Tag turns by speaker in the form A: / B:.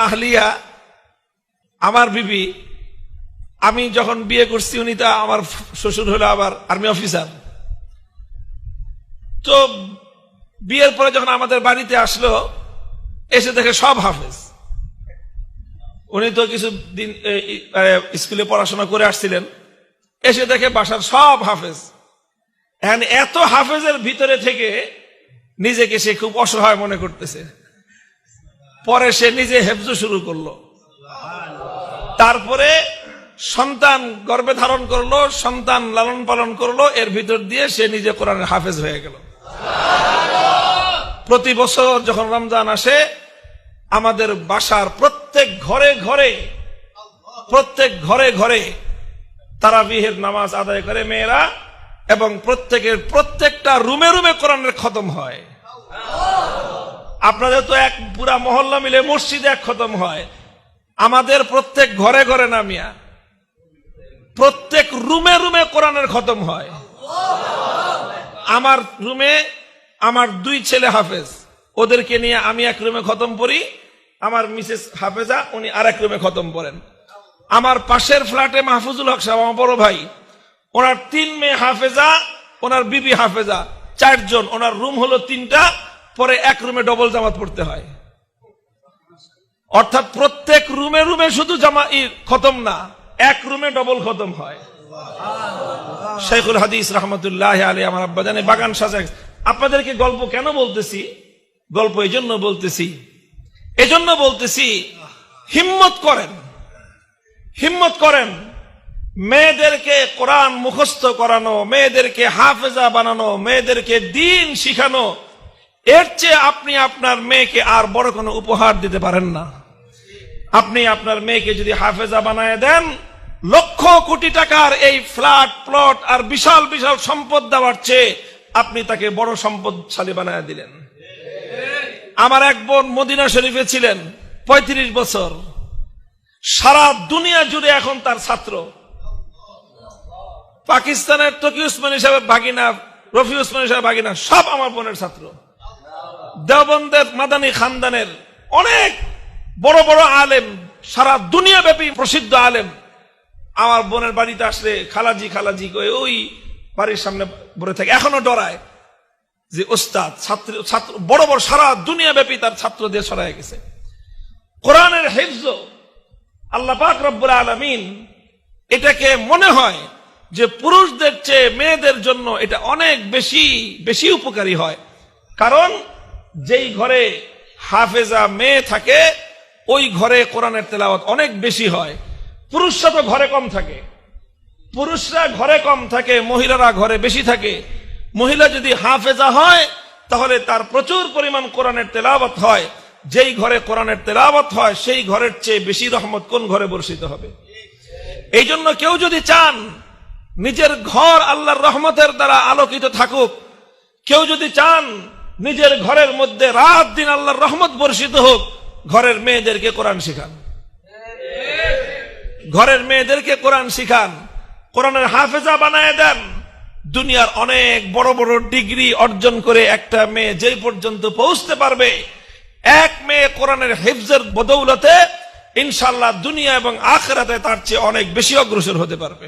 A: আহলিয়া, আমার বিবি, আমি যখন বিয়ে করছি উনি তা আমার শ্বশুর হলো আবার আর্মি অফিসার। তো বিয়ের পরে যখন আমাদের বাড়িতে আসলো, এসে দেখে সব হাফেজ। উনি তো কিছুদিন স্কুলে পড়াশোনা করে আসছিলেন, এসে দেখে বাসার সব হাফেজ। এখন এত হাফেজের ভিতরে থেকে নিজেকে সে খুব অসহায় মনে করতেছে। পরে সে নিজে হেফজ শুরু করলো, তারপরে সন্তান গর্ভে ধারণ করলো, সন্তান লালন পালন করলো, এর ভিতর দিয়ে সে নিজে কোরআনের হাফেজ হয়ে গেল। প্রতি বছর যখন রমজান আসে, আমাদের বাসার প্রত্যেক ঘরে ঘরে তারাবিহের নামাজ আদায় করে মেয়েরা, এবং প্রত্যেকটা রুমে রুমে কোরআনের খতম হয়। আপনাদের তো এক পুরা মহল্লা মিলে মসজিদে এক খতম হয়, আমাদের প্রত্যেক ঘরে ঘরে নামিয়া প্রত্যেক রুমে রুমে কোরআনের খতম হয়। আমার রুমে আমার 2 ছেলে হাফেজ, ওদেরকে নিয়ে আমি এক রুমে খতম পড়ি, আমার মিসেস হাফেজা উনি আরেক রুমে খতম পড়েন। আমার পাশের ফ্ল্যাটে মাহফুজুল হক সাহেব আমার বড় ভাই, ওনার 3 মেয়ে হাফেজা, ওনার বিবি হাফেজা, 4 জন। ওনার রুম হলো 3টা, পরে এক রুমে ডবল জামাত পড়তে হয়। অর্থাৎ প্রত্যেক রুমে রুমে শুধু জামাই খতম না, এক রুমে ডবল খতম হয়। শাইখুল হাদিস রহমতুল্লাহ আলাইহি আমার আব্বা জানে বাগান সাজা। আপনাদেরকে গল্প কেন বলতেছি? গল্প এজন্য বলতেছি হিম্মত করেন মেয়েদেরকে কোরআন মুখস্থ করানো, মেয়েদেরকে হাফেজা বানানো, মেয়েদেরকে দ্বীন শিখানো, এর চেয়ে আপনি আপনার মেয়েকে আর বড় কোনো উপহার দিতে পারেন না। আপনি আপনার মেয়েকে যদি হাফেজা বানায় দেন, লক্ষ কোটি টাকার এই ফ্ল্যাট প্লট আর বিশাল বিশাল সম্পদ দেওয়ার চেয়ে আপনি তাকে বড় সম্পদশালী বানায় দিলেন। আমার এক বোন মদিনা শরীফে ছিলেন 35 বছর, সারা দুনিয়া জুড়ে এখন তার ছাত্র। পাকিস্তানের তকি উসমানী সাহেব ভাগিনা, রফি উসমানী সাহেব ভাগিনা, সব আমার বোনের ছাত্র। দেওবন্দের মাদানী খানদানের অনেক বড় বড় আলেম, সারা দুনিয়া ব্যাপী প্রসিদ্ধ আলেম আমার বোনের বাড়িতে আসলে খালাজি খালাজি কয়ে ওই বাড়ির সামনে বসে থাকে, এখনো ডরায় যে ওস্তাদ। ছাত্র বড় বড় সারা দুনিয়া ব্যাপী তার ছাত্রদের সরায় গেছে। কোরআনের হিফজ আল্লাহ পাক রব্বুল আলামিন এটাকে মনে হয় যে পুরুষদের চেয়ে মেয়েদের জন্য এটা অনেক বেশি উপকারী হয়। কারণ যেই ঘরে হাফেজা মেয়ে থাকে, ওই ঘরে কোরআনের তেলাওয়াত অনেক বেশি হয়। পুরুষরা তো ঘরে কম থাকে, মহিলারা ঘরে বেশি থাকে। মহিলা যদি হাফেজা হয়, তাহলে তার প্রচুর পরিমাণ কোরআনের তেলাওয়াত হয়। যেই ঘরে কোরআনের তেলাওয়াত হয়, সেই ঘরের চেয়ে বেশি রহমত কোন ঘরে বর্ষিত হবে? এই জন্য কেউ যদি চান নিজের ঘর আল্লাহর রহমতের দ্বারা আলোকিত থাকুক, কেউ যদি চান নিজের ঘরের মধ্যে রাত দিন আল্লাহর রহমত বর্ষিত হোক, ঘরের মেয়েদেরকে কোরআন শিখান, কোরআনের হাফেজা বানায় দেন। দুনিয়ার অনেক বড় বড় ডিগ্রি অর্জন করে একটা মেয়ে যেই পর্যন্ত পৌঁছতে পারবে, এক মেয়ে কোরআনের হিফজের বদৌলতে ইনশাআল্লাহ দুনিয়া এবং আখিরাতে তার চেয়ে অনেক বেশি অগ্রসর হতে পারবে।